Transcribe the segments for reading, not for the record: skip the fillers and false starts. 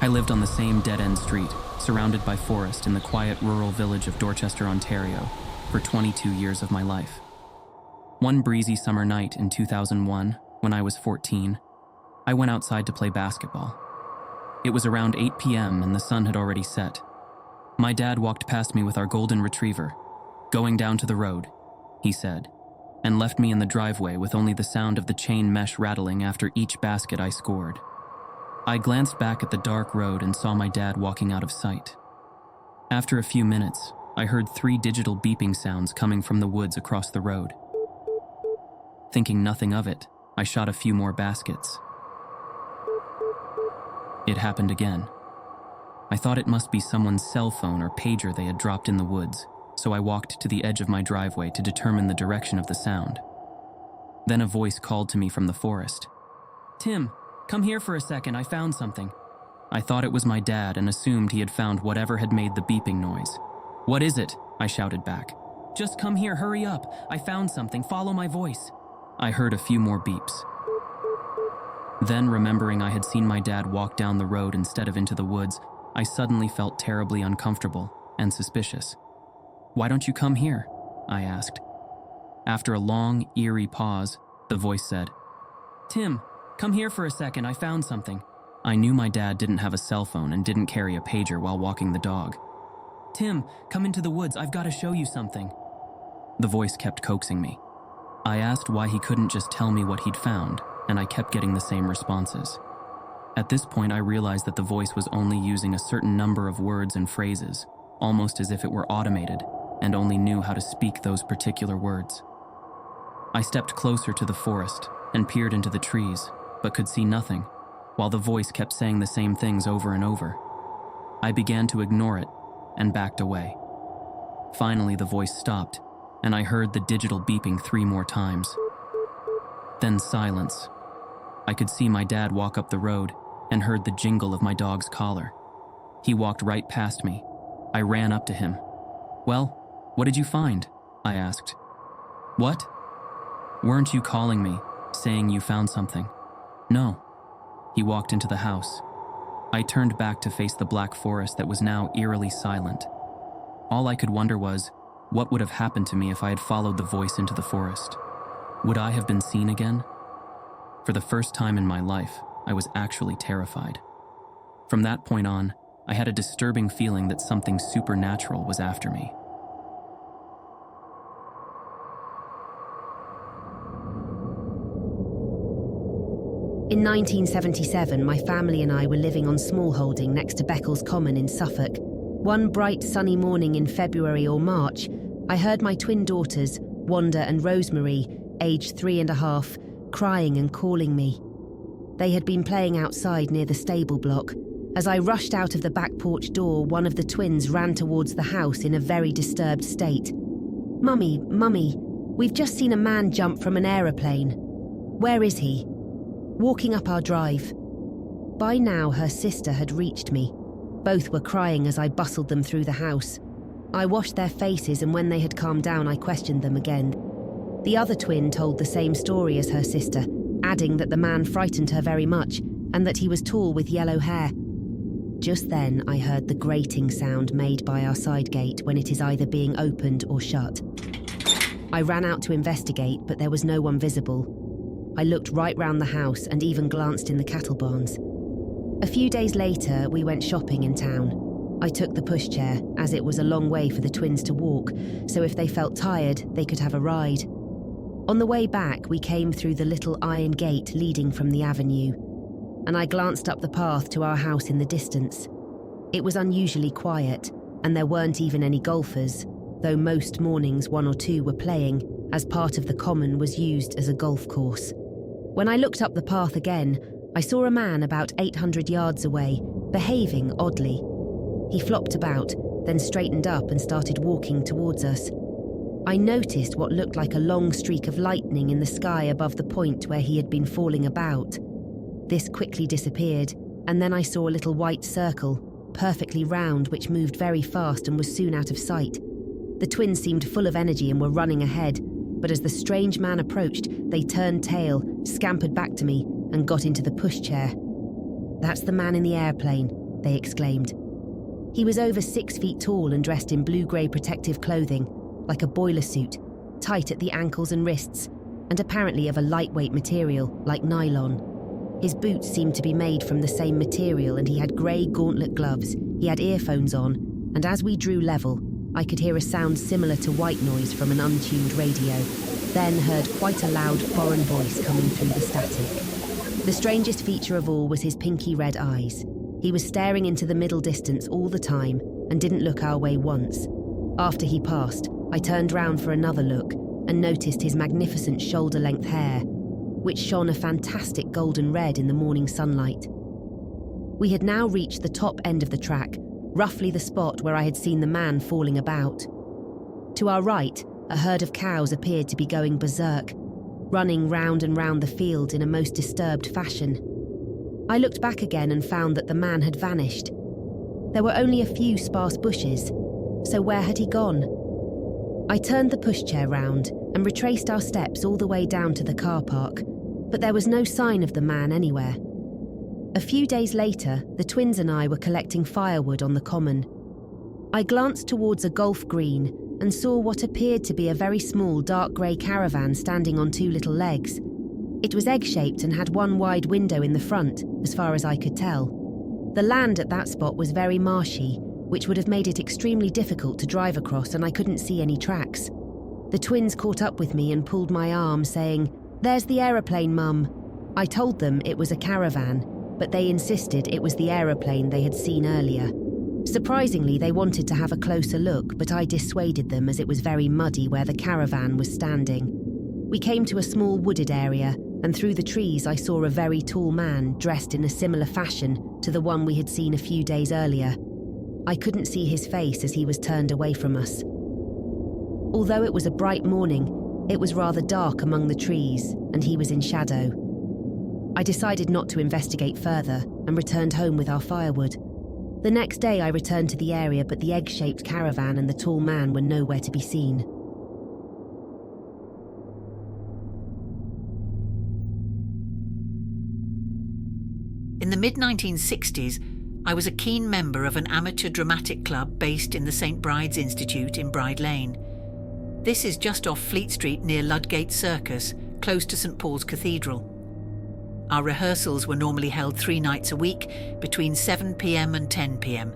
I lived on the same dead-end street, surrounded by forest in the quiet rural village of Dorchester, Ontario, for 22 years of my life. One breezy summer night in 2001, when I was 14, I went outside to play basketball. It was around 8 p.m. and the sun had already set. My dad walked past me with our golden retriever. "Going down to the road," he said, and left me in the driveway with only the sound of the chain mesh rattling after each basket I scored. I glanced back at the dark road and saw my dad walking out of sight. After a few minutes, I heard 3 digital beeping sounds coming from the woods across the road. Thinking nothing of it, I shot a few more baskets. It happened again. I thought it must be someone's cell phone or pager they had dropped in the woods, so I walked to the edge of my driveway to determine the direction of the sound. Then a voice called to me from the forest. "Tim, come here for a second, I found something." I thought it was my dad and assumed he had found whatever had made the beeping noise. "What is it?" I shouted back. "Just come here, hurry up. I found something, follow my voice." I heard a few more beeps. Then, remembering I had seen my dad walk down the road instead of into the woods, I suddenly felt terribly uncomfortable and suspicious. "Why don't you come here?" I asked. After a long, eerie pause, the voice said, "Tim, come here for a second, I found something." I knew my dad didn't have a cell phone and didn't carry a pager while walking the dog. "Tim, come into the woods, I've got to show you something." The voice kept coaxing me. I asked why he couldn't just tell me what he'd found, and I kept getting the same responses. At this point, I realized that the voice was only using a certain number of words and phrases, almost as if it were automated, and only knew how to speak those particular words. I stepped closer to the forest and peered into the trees, but could see nothing, while the voice kept saying the same things over and over. I began to ignore it and backed away. Finally, the voice stopped, and I heard the digital beeping 3 more times. Then silence. I could see my dad walk up the road and heard the jingle of my dog's collar. He walked right past me. I ran up to him. "Well, what did you find?" I asked. "What? Weren't you calling me, saying you found something?" "No." He walked into the house. I turned back to face the black forest that was now eerily silent. All I could wonder was, what would have happened to me if I had followed the voice into the forest? Would I have been seen again? For the first time in my life, I was actually terrified. From that point on, I had a disturbing feeling that something supernatural was after me. In 1977, my family and I were living on smallholding next to Beccles Common in Suffolk. One bright sunny morning in February or March, I heard my twin daughters, Wanda and Rosemary, aged 3.5, crying and calling me. They had been playing outside near the stable block. As I rushed out of the back porch door, one of the twins ran towards the house in a very disturbed state. Mummy, we've just seen a man jump from an aeroplane. Where is he?" Walking up our drive. By now, her sister had reached me. Both were crying as I bustled them through the house. I washed their faces, and when they had calmed down, I questioned them again. The other twin told the same story as her sister, adding that the man frightened her very much and that he was tall with yellow hair. Just then, I heard the grating sound made by our side gate when it is either being opened or shut. I ran out to investigate, but there was no one visible. I looked right round the house and even glanced in the cattle barns. A few days later, we went shopping in town. I took the pushchair, as it was a long way for the twins to walk, so if they felt tired, they could have a ride. On the way back, we came through the little iron gate leading from the avenue, and I glanced up the path to our house in the distance. It was unusually quiet, and there weren't even any golfers, though most mornings 1 or 2 were playing, as part of the common was used as a golf course. When I looked up the path again, I saw a man about 800 yards away, behaving oddly. He flopped about, then straightened up and started walking towards us. I noticed what looked like a long streak of lightning in the sky above the point where he had been falling about. This quickly disappeared, and then I saw a little white circle, perfectly round, which moved very fast and was soon out of sight. The twins seemed full of energy and were running ahead, but as the strange man approached, they turned tail, scampered back to me, and got into the pushchair. "That's the man in the airplane," they exclaimed. He was over 6 feet tall and dressed in blue-grey protective clothing, like a boiler suit, tight at the ankles and wrists, and apparently of a lightweight material, like nylon. His boots seemed to be made from the same material, and he had grey gauntlet gloves. He had earphones on, and as we drew level, I could hear a sound similar to white noise from an untuned radio, then heard quite a loud foreign voice coming through the static. The strangest feature of all was his pinky red eyes. He was staring into the middle distance all the time and didn't look our way once. After he passed, I turned round for another look and noticed his magnificent shoulder-length hair, which shone a fantastic golden red in the morning sunlight. We had now reached the top end of the track, roughly the spot where I had seen the man falling about. To our right, a herd of cows appeared to be going berserk, running round and round the field in a most disturbed fashion. I looked back again and found that the man had vanished. There were only a few sparse bushes, so where had he gone? I turned the pushchair round and retraced our steps all the way down to the car park, but there was no sign of the man anywhere. A few days later, the twins and I were collecting firewood on the common. I glanced towards a golf green and saw what appeared to be a very small dark grey caravan standing on 2 little legs. It was egg-shaped and had one wide window in the front, as far as I could tell. The land at that spot was very marshy, which would have made it extremely difficult to drive across, and I couldn't see any tracks. The twins caught up with me and pulled my arm, saying, "There's the aeroplane, Mum." I told them it was a caravan, but they insisted it was the aeroplane they had seen earlier. Surprisingly, they wanted to have a closer look, but I dissuaded them as it was very muddy where the caravan was standing. We came to a small wooded area, and through the trees I saw a very tall man dressed in a similar fashion to the one we had seen a few days earlier. I couldn't see his face as he was turned away from us. Although it was a bright morning, it was rather dark among the trees, and he was in shadow. I decided not to investigate further and returned home with our firewood. The next day I returned to the area, but the egg-shaped caravan and the tall man were nowhere to be seen. In the mid-1960s, I was a keen member of an amateur dramatic club based in the St Bride's Institute in Bride Lane. This is just off Fleet Street near Ludgate Circus, close to St Paul's Cathedral. Our rehearsals were normally held 3 nights a week, between 7 p.m. and 10 p.m.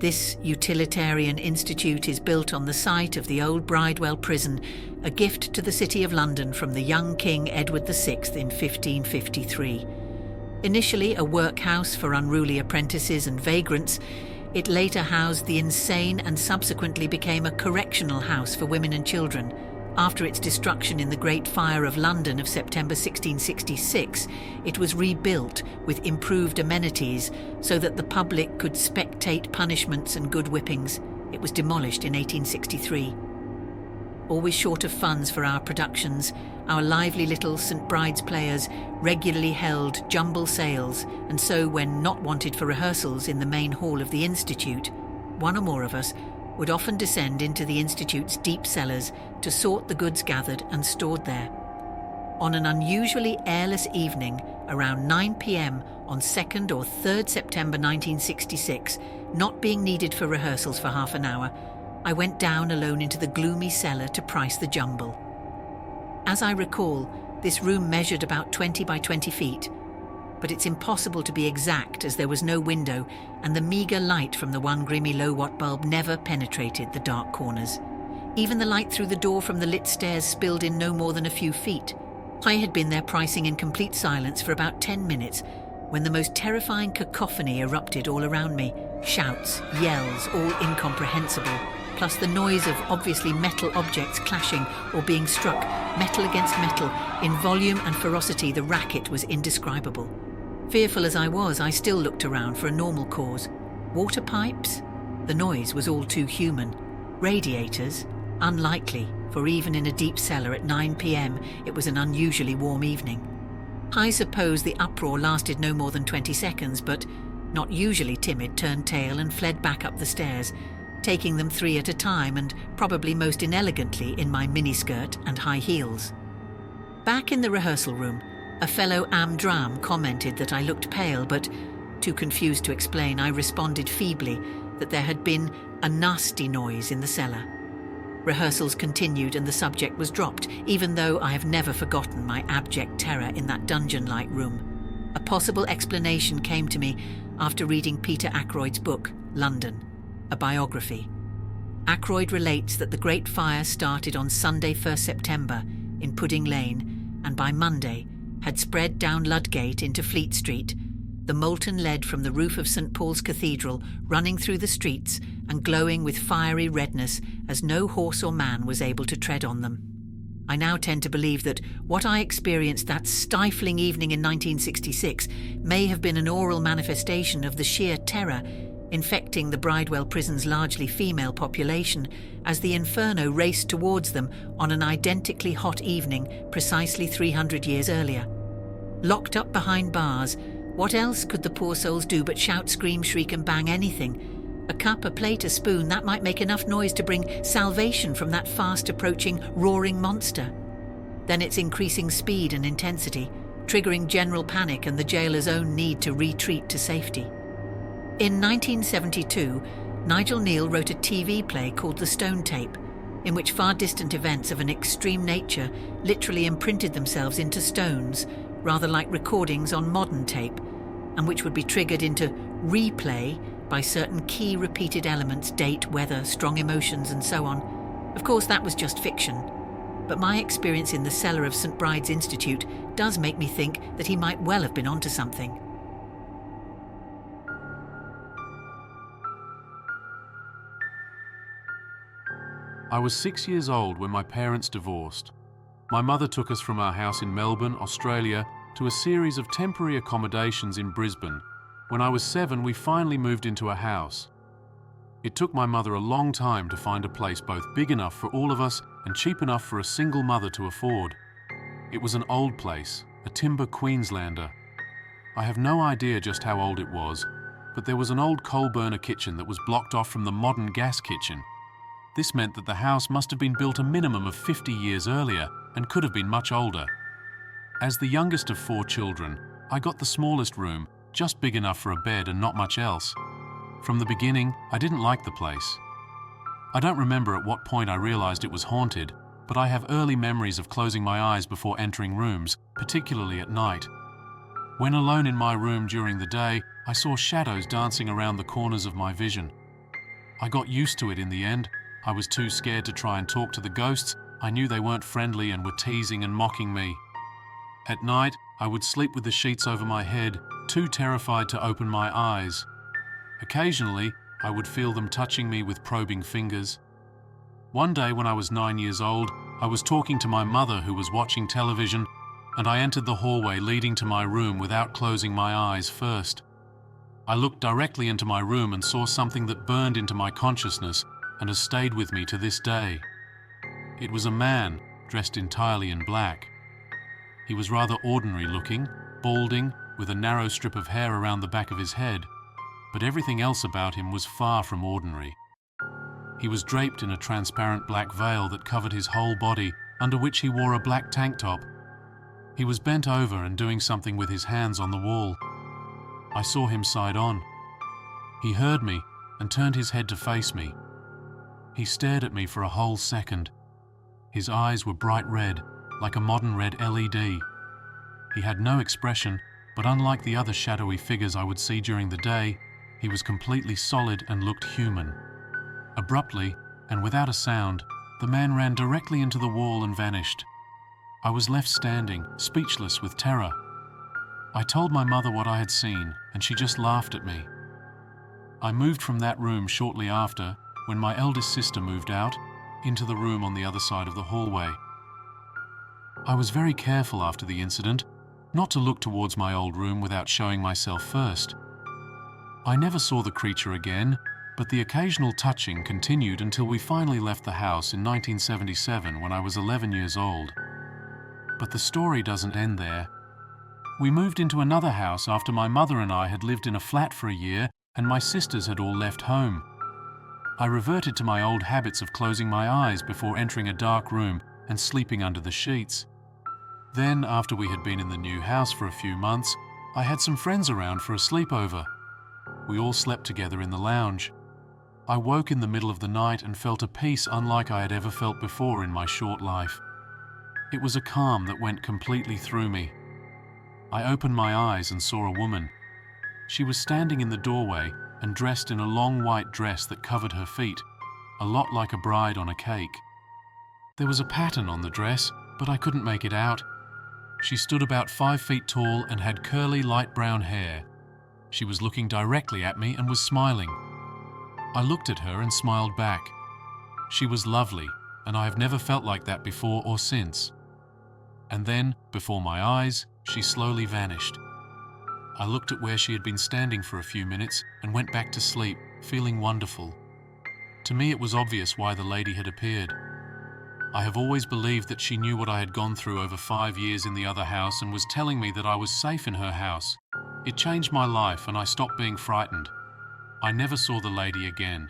This utilitarian institute is built on the site of the old Bridewell prison, a gift to the City of London from the young King Edward VI in 1553. Initially a workhouse for unruly apprentices and vagrants, it later housed the insane and subsequently became a correctional house for women and children. After its destruction in the Great Fire of London of September 1666, it was rebuilt with improved amenities so that the public could spectate punishments and good whippings. It was demolished in 1863. Always short of funds for our productions, our lively little St Bride's players regularly held jumble sales, and so when not wanted for rehearsals in the main hall of the Institute, one or more of us would often descend into the Institute's deep cellars to sort the goods gathered and stored there. On an unusually airless evening, around 9 p.m. on 2nd or 3rd September 1966, not being needed for rehearsals for half an hour, I went down alone into the gloomy cellar to price the jumble. As I recall, this room measured about 20 by 20 feet, but it's impossible to be exact as there was no window and the meagre light from the one grimy low-watt bulb never penetrated the dark corners. Even the light through the door from the lit stairs spilled in no more than a few feet. I had been there pricing in complete silence for about 10 minutes when the most terrifying cacophony erupted all around me. Shouts, yells, all incomprehensible, plus the noise of obviously metal objects clashing or being struck, metal against metal. In volume and ferocity, the racket was indescribable. Fearful as I was, I still looked around for a normal cause. Water pipes? The noise was all too human. Radiators? Unlikely, for even in a deep cellar at 9 p.m. it was an unusually warm evening. I suppose the uproar lasted no more than 20 seconds, but, not usually timid, turned tail and fled back up the stairs, taking them 3 at a time and probably most inelegantly in my miniskirt and high heels. Back in the rehearsal room, a fellow am dram commented that I looked pale, but Too confused to explain, I responded feebly that there had been a nasty noise in the cellar. Rehearsals continued and the subject was dropped, even though I have never forgotten my abject terror in that dungeon-like room. A possible explanation came to me after reading Peter Ackroyd's book, London, a biography. Ackroyd relates that the Great Fire started on Sunday 1st September in Pudding Lane and by Monday had spread down Ludgate into Fleet Street, the molten lead from the roof of St. Paul's Cathedral running through the streets and glowing with fiery redness as no horse or man was able to tread on them. I now tend to believe that what I experienced that stifling evening in 1966 may have been an oral manifestation of the sheer terror infecting the Bridewell prison's largely female population as the inferno raced towards them on an identically hot evening precisely 300 years earlier. Locked up behind bars, what else could the poor souls do but shout, scream, shriek and bang anything? A cup, a plate, a spoon, that might make enough noise to bring salvation from that fast-approaching, roaring monster. Then its increasing speed and intensity, triggering general panic and the jailer's own need to retreat to safety. In 1972, Nigel Neal wrote a TV play called The Stone Tape, in which far-distant events of an extreme nature literally imprinted themselves into stones, rather like recordings on modern tape, and which would be triggered into replay by certain key repeated elements, date, weather, strong emotions, and so on. Of course, that was just fiction, but my experience in the cellar of St. Bride's Institute does make me think that he might well have been onto something. I was 6 years old when my parents divorced. My mother took us from our house in Melbourne, Australia, to a series of temporary accommodations in Brisbane. When I was 7, we finally moved into a house. It took my mother a long time to find a place both big enough for all of us and cheap enough for a single mother to afford. It was an old place, a timber Queenslander. I have no idea just how old it was, but there was an old coal burner kitchen that was blocked off from the modern gas kitchen. This meant that the house must have been built a minimum of 50 years earlier and could have been much older. As the youngest of 4 children, I got the smallest room, just big enough for a bed and not much else. From the beginning, I didn't like the place. I don't remember at what point I realized it was haunted, but I have early memories of closing my eyes before entering rooms, particularly at night. When alone in my room during the day, I saw shadows dancing around the corners of my vision. I got used to it in the end. I was too scared to try and talk to the ghosts. I knew they weren't friendly and were teasing and mocking me. At night, I would sleep with the sheets over my head, too terrified to open my eyes. Occasionally, I would feel them touching me with probing fingers. One day when I was 9 years old, I was talking to my mother who was watching television, and I entered the hallway leading to my room without closing my eyes first. I looked directly into my room and saw something that burned into my consciousness and has stayed with me to this day. It was a man dressed entirely in black. He was rather ordinary looking, balding, with a narrow strip of hair around the back of his head, but everything else about him was far from ordinary. He was draped in a transparent black veil that covered his whole body, under which he wore a black tank top. He was bent over and doing something with his hands on the wall. I saw him side on. He heard me and turned his head to face me. He stared at me for a whole second. His eyes were bright red, like a modern red LED. He had no expression, but unlike the other shadowy figures I would see during the day, he was completely solid and looked human. Abruptly, and without a sound, the man ran directly into the wall and vanished. I was left standing, speechless with terror. I told my mother what I had seen, and she just laughed at me. I moved from that room shortly after, when my eldest sister moved out, into the room on the other side of the hallway. I was very careful after the incident, not to look towards my old room without showing myself first. I never saw the creature again, but the occasional touching continued until we finally left the house in 1977 when I was 11 years old. But the story doesn't end there. We moved into another house after my mother and I had lived in a flat for a year and my sisters had all left home. I reverted to my old habits of closing my eyes before entering a dark room and sleeping under the sheets. Then, after we had been in the new house for a few months, I had some friends around for a sleepover. We all slept together in the lounge. I woke in the middle of the night and felt a peace unlike I had ever felt before in my short life. It was a calm that went completely through me. I opened my eyes and saw a woman. She was standing in the doorway and dressed in a long white dress that covered her feet, a lot like a bride on a cake. There was a pattern on the dress, but I couldn't make it out. She stood about 5 feet tall and had curly light brown hair. She was looking directly at me and was smiling. I looked at her and smiled back. She was lovely, and I have never felt like that before or since. And then, before my eyes, she slowly vanished. I looked at where she had been standing for a few minutes and went back to sleep, feeling wonderful. To me, it was obvious why the lady had appeared. I have always believed that she knew what I had gone through over 5 years in the other house and was telling me that I was safe in her house. It changed my life and I stopped being frightened. I never saw the lady again.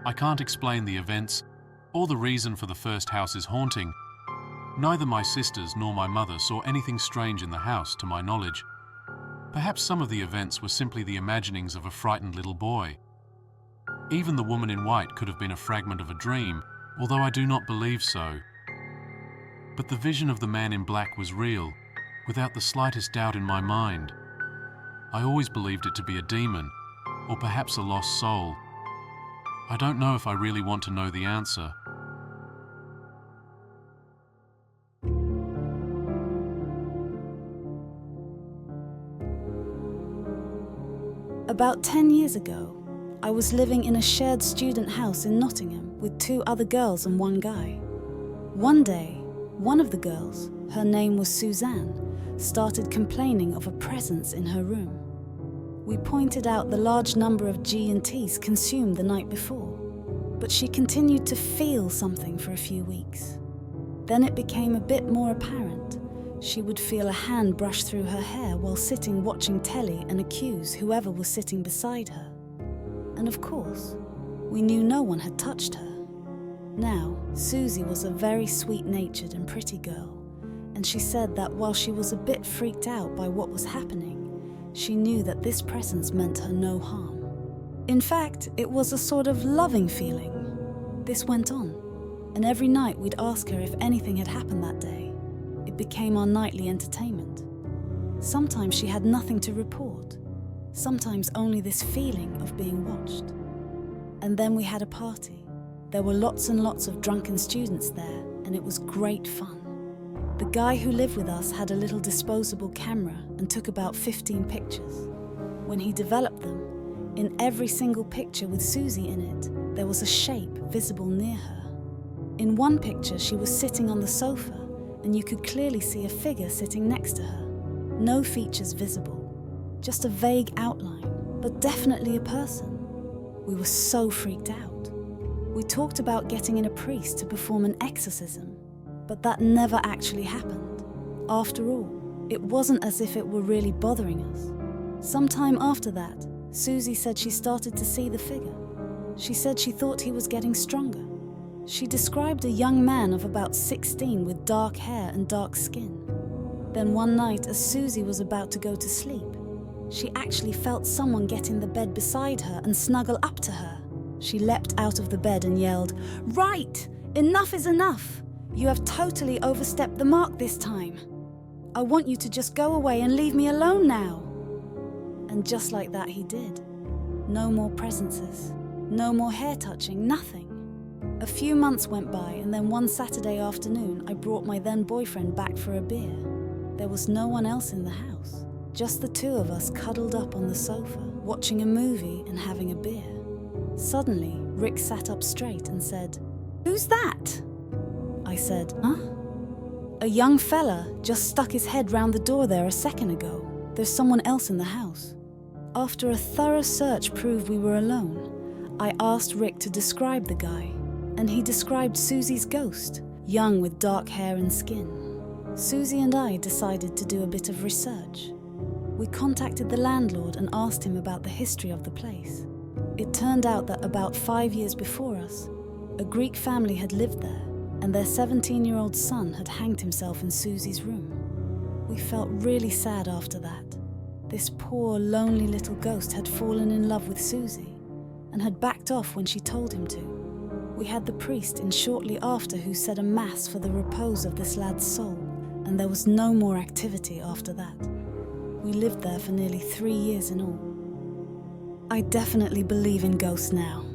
I can't explain the events or the reason for the first house's haunting. Neither my sisters nor my mother saw anything strange in the house, to my knowledge. Perhaps some of the events were simply the imaginings of a frightened little boy. Even the woman in white could have been a fragment of a dream, although I do not believe so. But the vision of the man in black was real, without the slightest doubt in my mind. I always believed it to be a demon, or perhaps a lost soul. I don't know if I really want to know the answer. About 10 years ago, I was living in a shared student house in Nottingham with 2 other girls and 1 guy. One day, one of the girls, her name was Suzanne, started complaining of a presence in her room. We pointed out the large number of G&Ts consumed the night before, but she continued to feel something for a few weeks. Then it became a bit more apparent. She would feel a hand brush through her hair while sitting watching telly and accuse whoever was sitting beside her. And of course, we knew no one had touched her. Now, Susie was a very sweet-natured and pretty girl, and she said that while she was a bit freaked out by what was happening, she knew that this presence meant her no harm. In fact, it was a sort of loving feeling. This went on, and every night we'd ask her if anything had happened that day. It became our nightly entertainment. Sometimes she had nothing to report, sometimes only this feeling of being watched. And then we had a party. There were lots and lots of drunken students there, and it was great fun. The guy who lived with us had a little disposable camera and took about 15 pictures. When he developed them, in every single picture with Susie in it, there was a shape visible near her. In one picture, she was sitting on the sofa, and you could clearly see a figure sitting next to her. No features visible, just a vague outline, but definitely a person. We were so freaked out. We talked about getting in a priest to perform an exorcism, but that never actually happened. After all, it wasn't as if it were really bothering us. Sometime after that, Susie said she started to see the figure. She said she thought he was getting stronger. She described a young man of about 16 with dark hair and dark skin. Then one night, as Susie was about to go to sleep, she actually felt someone get in the bed beside her and snuggle up to her. She leapt out of the bed and yelled, "Right! Enough is enough! You have totally overstepped the mark this time. I want you to just go away and leave me alone now." And just like that he did. No more presences, no more hair touching, nothing. A few months went by, and then one Saturday afternoon I brought my then boyfriend back for a beer. There was no one else in the house, just the 2 of us cuddled up on the sofa, watching a movie and having a beer. Suddenly, Rick sat up straight and said, "Who's that?" I said, "Huh?" "A young fella just stuck his head round the door there a second ago. There's someone else in the house." After a thorough search proved we were alone, I asked Rick to describe the guy, and he described Susie's ghost, young with dark hair and skin. Susie and I decided to do a bit of research. We contacted the landlord and asked him about the history of the place. It turned out that about 5 years before us, a Greek family had lived there, and their 17-year-old son had hanged himself in Susie's room. We felt really sad after that. This poor, lonely little ghost had fallen in love with Susie and had backed off when she told him to. We had the priest in shortly after who said a mass for the repose of this lad's soul, and there was no more activity after that. We lived there for nearly 3 years in all. I definitely believe in ghosts now.